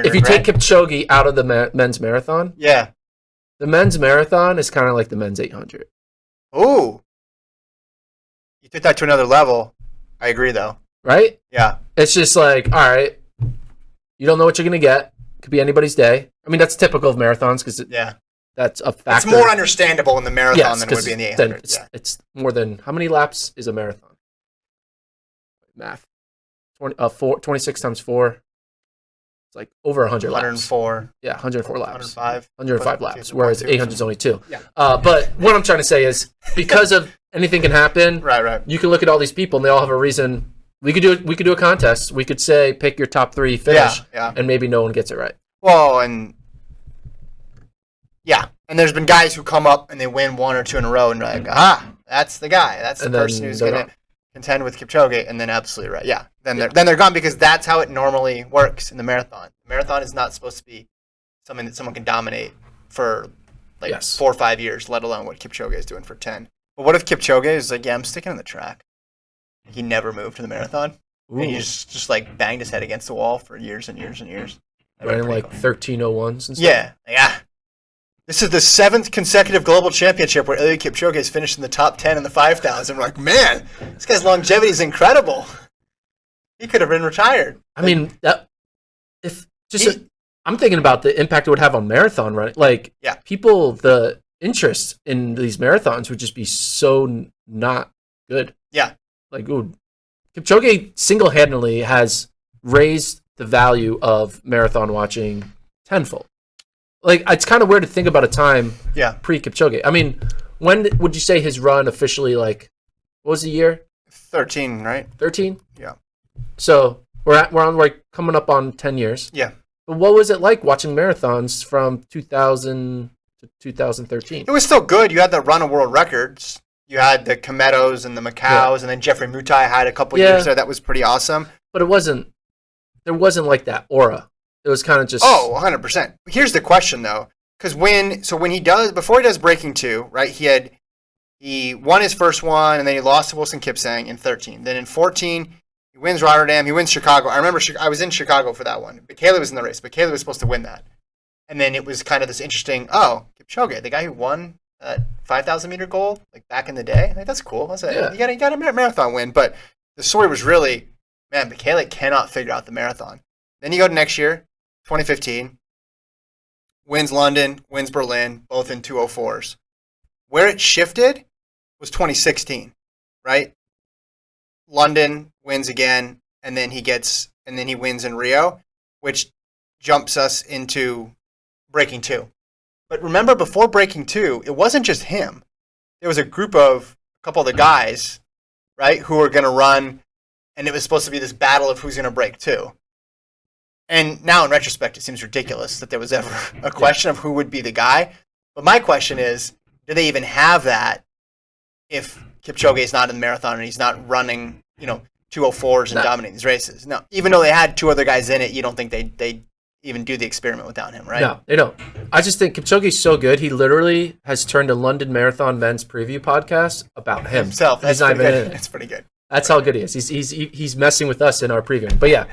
If you take Kipchoge out of the men's marathon, yeah, the men's marathon is kind of like the men's 800. Ooh. You took that to another level. I agree, though. Right? Yeah. It's just like, all right, you don't know what you're going to get. Could be anybody's day. I mean, that's typical of marathons because that's a factor. It's more understandable in the marathon than it would be in the 800. It's more than, how many laps is a marathon? Math. 26 times 4. It's like over 100 laps. 104. Yeah, 104 laps. 105 laps, whereas 800 is only 2. Yeah. But what I'm trying to say is, because of anything can happen, right. You can look at all these people and they all have a reason. We could do a contest. We could say pick your top 3 finish, and maybe no one gets it right. Well, and there's been guys who come up and they win 1 or 2 in a row, and you're like, that's the guy. That's the person who's going to contend with Kipchoge, and then absolutely right. Yeah. Then they're gone because that's how it normally works in the marathon. The marathon is not supposed to be something that someone can dominate for 4 or 5 years, let alone what Kipchoge is doing for 10. But what if Kipchoge is like, I'm sticking on the track. He never moved to the marathon. And he just like banged his head against the wall for years and years and years. Running like 13:01s and stuff. Yeah. This is the 7th consecutive global championship where Eliud Kipchoge has finished in the top 10 in the 5,000. We're like, man, this guy's longevity is incredible. He could have been retired. I mean, I'm thinking about the impact it would have on marathon running. Like, people, the interest in these marathons would just be so not good. Yeah. Like, Kipchoge single-handedly has raised the value of marathon watching tenfold. Like, it's kind of weird to think about a time pre-Kipchoge. I mean, when would you say his run officially, like, what was the year? 13, right? 13? Yeah. So we're on like coming up on 10 years. Yeah. But what was it like watching marathons from 2000 to 2013? It was still good. You had the run of world records. You had the Kometos and the Macaus, and then Jeffrey Mutai had a couple years there. That was pretty awesome. But there wasn't like that aura. It was kind of just 100%. Here's the question though, because before he does Breaking 2, right? He won his first one, and then he lost to Wilson Kipsang in 13. Then in 14, he wins Rotterdam. He wins Chicago. I remember I was in Chicago for that one. Bekele was in the race. Bekele was supposed to win that. And then it was kind of this interesting, Kipchoge, the guy who won that 5,000 meter gold like back in the day. Like, that's cool. You got a marathon win. But the story was really, man, Bekele cannot figure out the marathon. Then you go to next year, 2015, wins London, wins Berlin, both in 2:04s. Where it shifted was 2016, right? London wins again, and then he wins in Rio, which jumps us into Breaking 2. But remember, before Breaking 2, it wasn't just him. There was a couple of the guys, right, who were going to run, and it was supposed to be this battle of who's going to break 2. And now, in retrospect, it seems ridiculous that there was ever a question of who would be the guy. But my question is, do they even have that if Kipchoge is not in the marathon and he's not running, 2:04s and dominating these races? No. Even though they had 2 other guys in it, you don't think they even do the experiment without him, right? No, they don't. I just think Kipchoge's so good. He literally has turned a London Marathon men's preview podcast about himself. That's pretty good. That's pretty good. That's how good he is. He's messing with us in our previewing. But yeah,